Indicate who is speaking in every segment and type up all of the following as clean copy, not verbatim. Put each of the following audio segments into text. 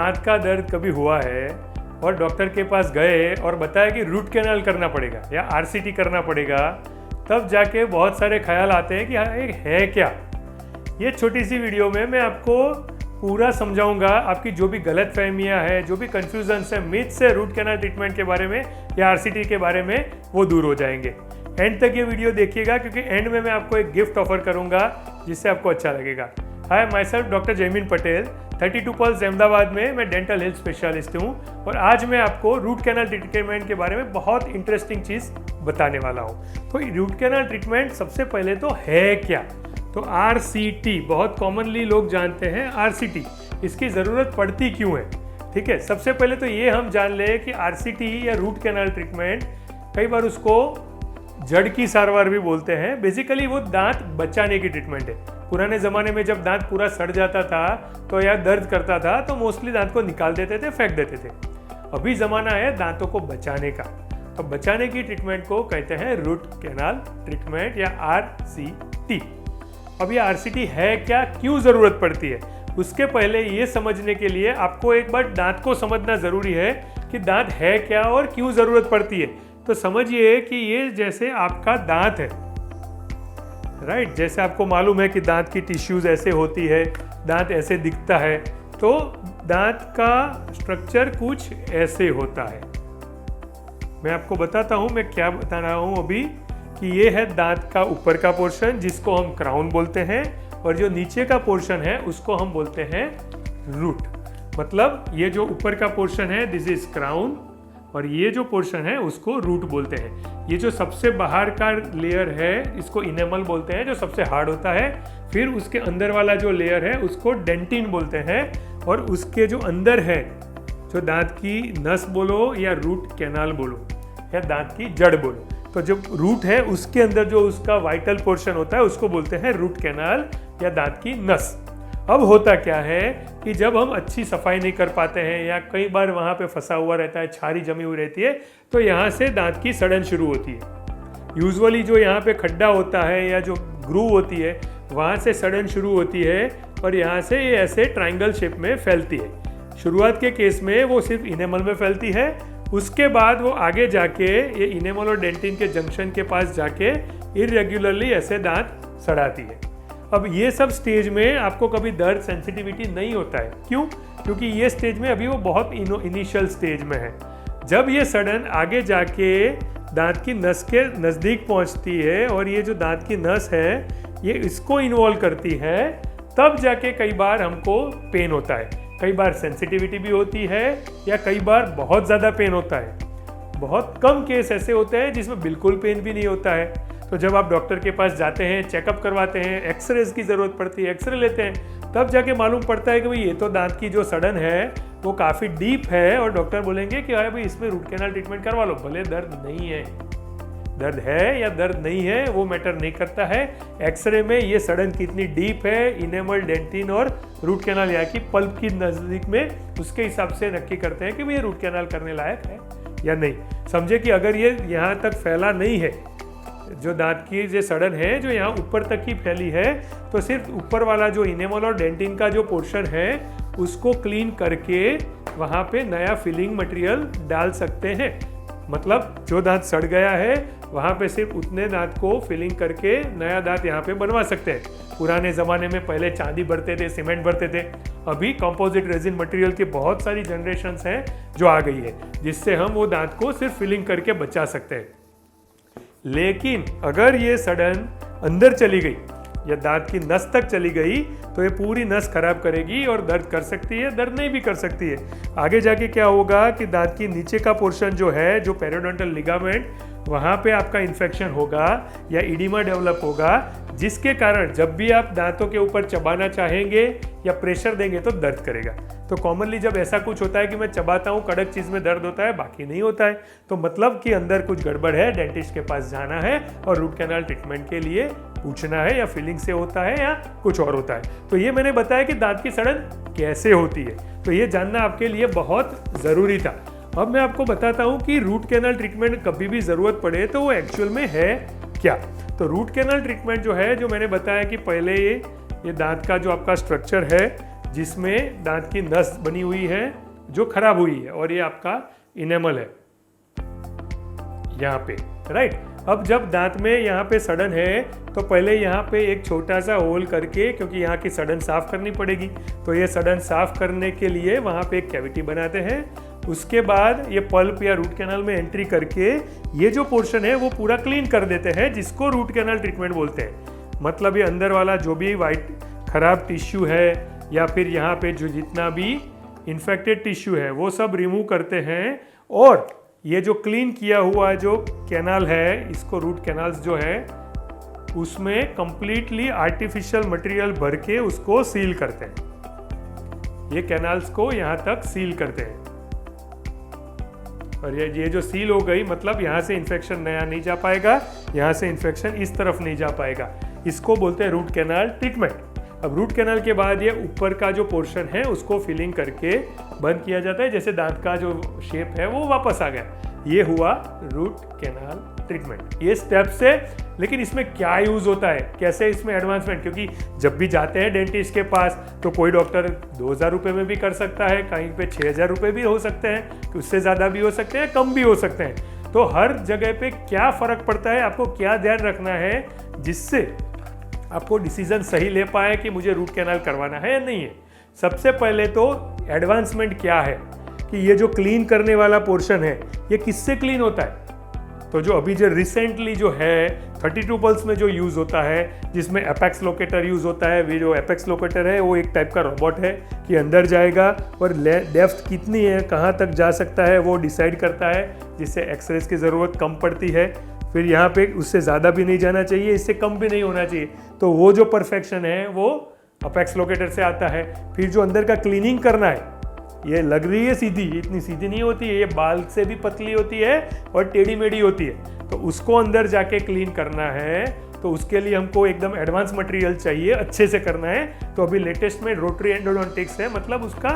Speaker 1: दांत का दर्द कभी हुआ है और डॉक्टर के पास गए और बताया कि रूट कैनाल करना पड़ेगा या आरसीटी करना पड़ेगा, तब जाके बहुत सारे ख्याल आते हैं कि हाँ ये है क्या। ये छोटी सी वीडियो में मैं आपको पूरा समझाऊंगा, आपकी जो भी गलत फहमियाँ है, जो भी कन्फ्यूजन्स है, मिथ्स है रूट कैनाल ट्रीटमेंट के बारे में या आरसीटी के बारे में, वो दूर हो जाएंगे। एंड तक ये वीडियो देखिएगा क्योंकि एंड में मैं आपको एक गिफ्ट ऑफर करूंगा जिससे आपको अच्छा लगेगा। Hi, my self doctor Jaymin Patel, 32 pearls Ahmedabad में मैं डेंटल हेल्थ स्पेशलिस्ट हूँ और आज मैं आपको रूट कैनाल ट्रीटमेंट के बारे में बहुत इंटरेस्टिंग चीज़ बताने वाला हूँ। तो रूट कैनाल ट्रीटमेंट सबसे पहले तो है क्या? तो आरसीटी बहुत कॉमनली लोग जानते हैं। आरसीटी इसकी ज़रूरत पड़ती क्यों है? ठीक है, सबसे पहले तो ये हम जान लें कि आरसीटी या रूट कैनाल ट्रीटमेंट, कई बार उसको जड़ की सारवार भी बोलते हैं। बेसिकली वो दांत बचाने की ट्रीटमेंट है। पुराने ज़माने में जब दांत पूरा सड़ जाता था तो या दर्द करता था तो मोस्टली दांत को निकाल देते थे, फेंक देते थे। अभी ज़माना है दांतों को बचाने का। तो बचाने की ट्रीटमेंट को कहते हैं रूट कैनाल ट्रीटमेंट या आरसीटी। अब ये आरसीटी है क्या, क्यों ज़रूरत पड़ती है, उसके पहले ये समझने के लिए आपको एक बार दांत को समझना ज़रूरी है कि दांत है क्या और क्यों ज़रूरत पड़ती है। तो समझिए कि ये जैसे आपका दांत है, राइट? जैसे आपको मालूम है कि दांत की टिश्यूज़ ऐसे होती है, दांत ऐसे दिखता है, तो दांत का स्ट्रक्चर कुछ ऐसे होता है। मैं आपको बताता हूँ मैं क्या बता रहा हूँ अभी, कि ये है दांत का ऊपर का पोर्शन जिसको हम क्राउन बोलते हैं, और जो नीचे का पोर्शन है उसको हम बोलते हैं रूट। मतलब ये जो ऊपर का पोर्शन है दिस इज क्राउन, और ये जो पोर्शन है उसको रूट बोलते हैं। ये जो सबसे बाहर का लेयर है इसको इनेमल बोलते हैं, जो सबसे हार्ड होता है। फिर उसके अंदर वाला जो लेयर है उसको डेंटिन बोलते हैं, और उसके जो अंदर है, जो दांत की नस बोलो या रूट कैनाल बोलो या दांत की जड़ बोलो, तो जो रूट है उसके अंदर जो उसका वाइटल पोर्शन होता है उसको बोलते हैं रूट कैनाल या दांत की नस। अब होता क्या है कि जब हम अच्छी सफाई नहीं कर पाते हैं या कई बार वहाँ पे फंसा हुआ रहता है, छारी जमी हुई रहती है, तो यहाँ से दांत की सड़न शुरू होती है। यूजुअली जो यहाँ पे खड्डा होता है या जो ग्रूव होती है वहाँ से सड़न शुरू होती है और यहाँ से ये ऐसे ट्रायंगल शेप में फैलती है। शुरुआत के केस में वो सिर्फ इनेमल में फैलती है, उसके बाद वो आगे जाके ये इनेमल और डेंटिन के जंक्शन के पास जाके इरेगुलरली ऐसे दांत सड़ाती है। अब ये सब स्टेज में आपको कभी दर्द सेंसिटिविटी नहीं होता है। क्यों? क्योंकि ये स्टेज में अभी वो बहुत इनिशियल स्टेज में है। जब ये सडन आगे जाके दांत की नस के नज़दीक पहुंचती है और ये जो दांत की नस है ये इसको इन्वॉल्व करती है, तब जाके कई बार हमको पेन होता है। कई बार सेंसिटिविटी भी होती है या कई बार बहुत ज़्यादा पेन होता है। बहुत कम केस ऐसे होते हैं जिसमें बिल्कुल पेन भी नहीं होता है। तो जब आप डॉक्टर के पास जाते हैं, चेकअप करवाते हैं, एक्सरेज की ज़रूरत पड़ती है, एक्सरे लेते हैं, तब जाके मालूम पड़ता है कि भाई ये तो दांत की जो सड़न है वो काफ़ी डीप है, और डॉक्टर बोलेंगे कि अरे भाई इसमें रूट कैनाल ट्रीटमेंट करवा लो। भले दर्द नहीं है, दर्द है या दर्द नहीं है वो मैटर नहीं करता है। एक्सरे में ये सड़न कितनी डीप है, इनेमल, डेंटिन और रूट कैनाल यहाँ की पल्प की नज़दीक में, उसके हिसाब से नक्की करते हैं कि भाई ये रूट कैनाल करने लायक है या नहीं। समझे कि अगर ये यहाँ तक फैला नहीं है, जो दांत की जो सड़न है जो यहाँ ऊपर तक ही फैली है, तो सिर्फ ऊपर वाला जो इनेमल और डेंटिन का जो पोर्शन है उसको क्लीन करके वहाँ पे नया फिलिंग मटेरियल डाल सकते हैं। मतलब जो दांत सड़ गया है वहाँ पे सिर्फ उतने दांत को फिलिंग करके नया दांत यहाँ पे बनवा सकते हैं। पुराने ज़माने में पहले चांदी भरते थे, सीमेंट भरते थे। अभी कंपोजिट रेजिन मटेरियल की बहुत सारी जनरेशन्स हैं जो आ गई है, जिससे हम वो दांत को सिर्फ फिलिंग करके बचा सकते हैं। लेकिन अगर ये सडन अंदर चली गई या दांत की नस तक चली गई तो ये पूरी नस खराब करेगी और दर्द कर सकती है, दर्द नहीं भी कर सकती है। आगे जाके क्या होगा कि दांत की नीचे का पोर्शन जो है, जो पेरियोडोंटल लिगामेंट, वहाँ पे आपका इन्फेक्शन होगा या इडिमा डेवलप होगा, जिसके कारण जब भी आप दांतों के ऊपर चबाना चाहेंगे या प्रेशर देंगे तो दर्द करेगा। तो कॉमनली जब ऐसा कुछ होता है कि मैं चबाता हूँ, कड़क चीज़ में दर्द होता है, बाकी नहीं होता है, तो मतलब कि अंदर कुछ गड़बड़ है, डेंटिस्ट के पास जाना है और रूट कैनाल ट्रीटमेंट के लिए पूछना है, या फीलिंग से होता है या कुछ और होता है। तो ये मैंने बताया कि दांत की सड़न कैसे होती है, तो ये जानना आपके लिए बहुत ज़रूरी था। अब मैं आपको बताता हूँ कि रूट कैनाल ट्रीटमेंट कभी भी ज़रूरत पड़े तो वो एक्चुअल में है क्या। तो रूट कैनाल ट्रीटमेंट जो है, जो मैंने बताया कि पहले ये दांत का जो आपका स्ट्रक्चर है जिसमें दांत की नस बनी हुई है जो खराब हुई है, और ये आपका इनेमल है यहाँ पे, राइट। अब जब दांत में यहाँ पे सड़न है तो पहले यहाँ पे एक छोटा सा होल करके, क्योंकि यहाँ की सड़न साफ करनी पड़ेगी, तो ये सड़न साफ करने के लिए वहाँ पे एक कैविटी बनाते हैं। उसके बाद ये पल्प या रूट कैनाल में एंट्री करके ये जो पोर्शन है वो पूरा क्लीन कर देते हैं, जिसको रूट कैनाल ट्रीटमेंट बोलते हैं। मतलब ये अंदर वाला जो भी वाइट खराब टिश्यू है या फिर यहाँ पे जो जितना भी इन्फेक्टेड टिश्यू है वो सब रिमूव करते हैं, और ये जो क्लीन किया हुआ जो कैनाल है, इसको रूट कैनाल्स जो है उसमें कंप्लीटली आर्टिफिशियल मटेरियल भर के उसको सील करते हैं। ये कैनाल्स को यहाँ तक सील करते हैं, और ये जो सील हो गई मतलब यहाँ से इन्फेक्शन नया नहीं जा पाएगा, यहाँ से इन्फेक्शन इस तरफ नहीं जा पाएगा। इसको बोलते हैं रूट कैनाल ट्रीटमेंट। अब रूट कैनाल के बाद ये ऊपर का जो पोर्शन है उसको फिलिंग करके बंद किया जाता है, जैसे दांत का जो शेप है वो वापस आ गया। ये हुआ रूट कैनाल ट्रीटमेंट, ये स्टेप्स है। लेकिन इसमें क्या यूज होता है, कैसे इसमें एडवांसमेंट, क्योंकि जब भी जाते हैं डेंटिस्ट के पास तो कोई डॉक्टर 2000 रुपये में भी कर सकता है, कहीं पे 6000 रुपये भी हो सकते हैं, उससे ज़्यादा भी हो सकते हैं, कम भी हो सकते हैं। तो हर जगह पे क्या फ़र्क पड़ता है, आपको क्या ध्यान रखना है जिससे आपको डिसीजन सही ले पाए कि मुझे रूट कैनाल करवाना है या नहीं है। सबसे पहले तो एडवांसमेंट क्या है कि ये जो क्लीन करने वाला पोर्शन है ये किससे क्लीन होता है। तो जो अभी जो रिसेंटली जो है 32 पल्स में जो यूज़ होता है, जिसमें एपेक्स लोकेटर यूज़ होता है, वे जो एपेक्स लोकेटर है वो एक टाइप का रोबोट है कि अंदर जाएगा और डेप्थ कितनी है, कहाँ तक जा सकता है वो डिसाइड करता है, जिससे एक्सरेज की ज़रूरत कम पड़ती है। फिर यहाँ पे उससे ज़्यादा भी नहीं जाना चाहिए, इससे कम भी नहीं होना चाहिए। तो वो जो परफेक्शन है वो अपेक्स लोकेटर से आता है। फिर जो अंदर का क्लीनिंग करना है, ये लग रही है सीधी, इतनी सीधी नहीं होती है, ये बाल से भी पतली होती है और टेढ़ी मेढ़ी होती है। तो उसको अंदर जाके क्लीन करना है, तो उसके लिए हमको एकदम एडवांस मटेरियल चाहिए, अच्छे से करना है। तो अभी लेटेस्ट में रोटरी एंडोडोंटिक्स है, मतलब उसका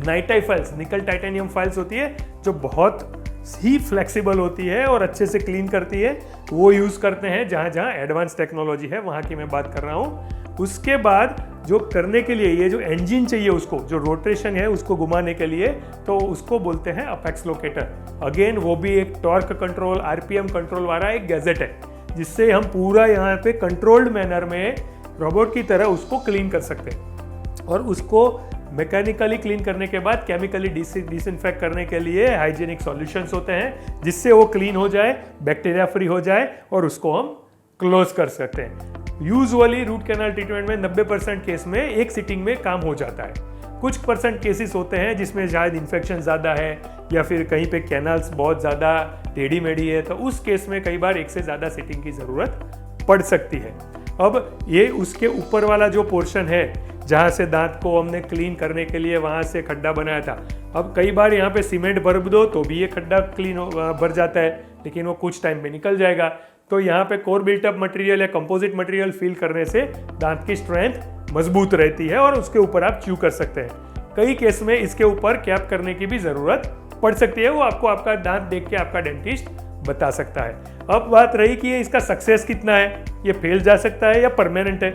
Speaker 1: नाइटाई फाइल्स, निकल टाइटेनियम फाइल्स होती है जो बहुत ही फ्लेक्सिबल होती है और अच्छे से क्लीन करती है, वो यूज़ करते हैं। जहाँ जहाँ एडवांस टेक्नोलॉजी है वहाँ की मैं बात कर रहा हूँ। उसके बाद जो करने के लिए ये जो इंजन चाहिए, उसको जो रोटेशन है उसको घुमाने के लिए, तो उसको बोलते हैं अपेक्स लोकेटर। अगेन वो भी एक टॉर्क कंट्रोल, आरपीएम कंट्रोल वाला एक गैजेट है, जिससे हम पूरा यहाँ पे कंट्रोल्ड मैनर में रोबोट की तरह उसको क्लीन कर सकते हैं। और उसको मैकेनिकली क्लीन करने के बाद केमिकली डिसइंफेक्ट करने के लिए हाइजीनिक सॉल्यूशंस होते हैं, जिससे वो क्लीन हो जाए, बैक्टीरिया फ्री हो जाए और उसको हम क्लोज कर सकते हैं। यूजुअली रूट कैनाल ट्रीटमेंट में 90% केस में एक सिटिंग में काम हो जाता है। कुछ परसेंट केसेस होते हैं जिसमें शायद इन्फेक्शन ज़्यादा है या फिर कहीं पे कैनाल्स बहुत ज़्यादा टेढ़ी मेढ़ी है, तो उस केस में कई बार एक से ज़्यादा सिटिंग की ज़रूरत पड़ सकती है। अब ये उसके ऊपर वाला जो पोर्शन है जहाँ से दांत को हमने क्लीन करने के लिए वहाँ से खड्डा बनाया था, अब कई बार यहाँ पे सीमेंट भर दो तो भी ये खड्डा क्लीन भर जाता है, लेकिन वो कुछ टाइम में निकल जाएगा। तो यहाँ पे कोर बिल्टअप मटेरियल या कंपोजिट मटेरियल फिल करने से दांत की स्ट्रेंथ मजबूत रहती है और उसके ऊपर आप च्यू कर सकते हैं। कई केस में इसके ऊपर कैप करने की भी ज़रूरत पड़ सकती है, वो आपको आपका दांत देख के आपका डेंटिस्ट बता सकता है। अब बात रही कि इसका सक्सेस कितना है, ये फेल जा सकता है या परमानेंट है।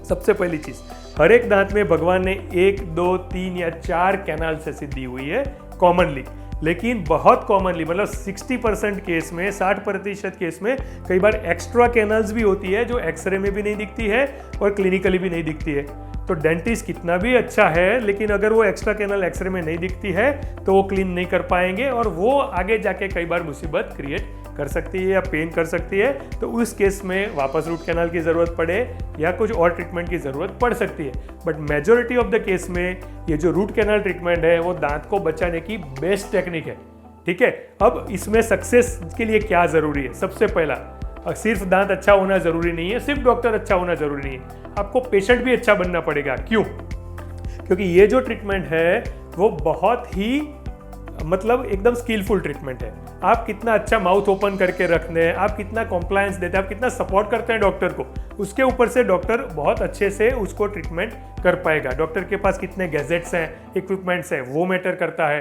Speaker 1: सबसे पहली चीज़, हर एक दांत में भगवान ने 1, 2, 3 या 4 कैनाल से दी हुई है कॉमनली, लेकिन बहुत कॉमनली मतलब 60% केस में, 60% केस में कई बार एक्स्ट्रा कैनाल्स भी होती है जो एक्सरे में भी नहीं दिखती है और क्लिनिकली भी नहीं दिखती है। तो डेंटिस्ट कितना भी अच्छा है, लेकिन अगर वो एक्स्ट्रा कैनल एक्सरे में नहीं दिखती है तो वो क्लीन नहीं कर पाएंगे और वो आगे जाके कई बार मुसीबत क्रिएट कर सकती है या पेन कर सकती है। तो उस केस में वापस रूट कैनाल की ज़रूरत पड़े या कुछ और ट्रीटमेंट की ज़रूरत पड़ सकती है। But majority of the case में ये जो रूट कैनाल ट्रीटमेंट है वो दांत को बचाने की बेस्ट टेक्निक है। ठीक है, अब इसमें सक्सेस के लिए क्या ज़रूरी है? सबसे पहला, सिर्फ दांत अच्छा होना ज़रूरी नहीं है, सिर्फ डॉक्टर अच्छा होना ज़रूरी नहीं है, आपको पेशेंट भी अच्छा बनना पड़ेगा। क्यों? क्योंकि ये जो ट्रीटमेंट है वो बहुत ही मतलब एकदम स्किलफुल ट्रीटमेंट है। आप कितना अच्छा माउथ ओपन करके रखते हैं, आप कितना कॉम्प्लायंस देते हैं, आप कितना सपोर्ट करते हैं डॉक्टर को, उसके ऊपर से डॉक्टर बहुत अच्छे से उसको ट्रीटमेंट कर पाएगा। डॉक्टर के पास कितने गैजेट्स हैं, इक्विपमेंट्स हैं, वो मैटर करता है।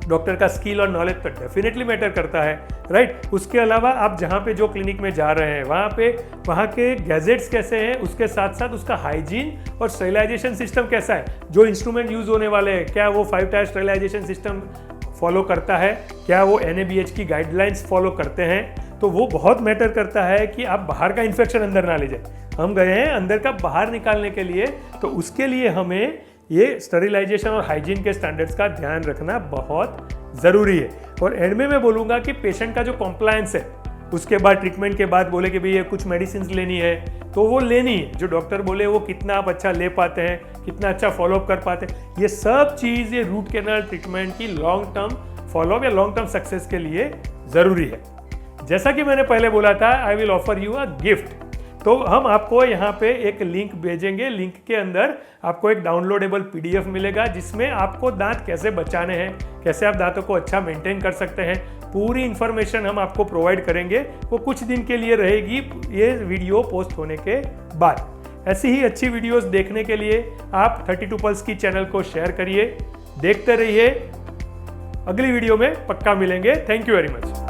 Speaker 1: डॉक्टर का स्किल और नॉलेज तो डेफिनेटली मैटर करता है, राइट। उसके अलावा आप जहाँ पे जो क्लिनिक में जा रहे हैं वहाँ के गैजेट्स कैसे हैं, उसके साथ साथ उसका हाइजीन और स्टेरिलाइजेशन सिस्टम कैसा है, जो इंस्ट्रूमेंट यूज होने वाले हैं क्या वो 5 टायर स्टेरिलाइजेशन सिस्टम फॉलो करता है, क्या वो NABH की गाइडलाइंस फॉलो करते हैं। तो वो बहुत मैटर करता है कि आप बाहर का इन्फेक्शन अंदर ना ले जाए। हम गए हैं अंदर का बाहर निकालने के लिए, तो उसके लिए हमें ये स्टेरिलाइजेशन और हाइजीन के स्टैंडर्ड्स का ध्यान रखना बहुत ज़रूरी है। और एंड में मैं बोलूँगा कि पेशेंट का जो कॉम्प्लायंस है, उसके बाद ट्रीटमेंट के बाद बोले कि भाई ये कुछ मेडिसिन लेनी है तो वो लेनी है, जो डॉक्टर बोले वो कितना आप अच्छा ले पाते हैं, कितना अच्छा फॉलोअप कर पाते हैं, ये सब चीज़ ये रूट कैनाल ट्रीटमेंट की लॉन्ग टर्म फॉलोअप या लॉन्ग टर्म सक्सेस के लिए ज़रूरी है। जैसा कि मैंने पहले बोला था, I will offer you a gift. तो हम आपको यहाँ पे एक लिंक भेजेंगे, लिंक के अंदर आपको एक डाउनलोडेबल PDF मिलेगा जिसमें आपको दांत कैसे बचाने हैं, कैसे आप दांतों को अच्छा मेंटेन कर सकते हैं, पूरी इंफॉर्मेशन हम आपको प्रोवाइड करेंगे। वो कुछ दिन के लिए रहेगी ये वीडियो पोस्ट होने के बाद। ऐसी ही अच्छी वीडियोस देखने के लिए आप 32 पल्स की चैनल को शेयर करिए, देखते रहिए। अगली वीडियो में पक्का मिलेंगे। Thank you very much.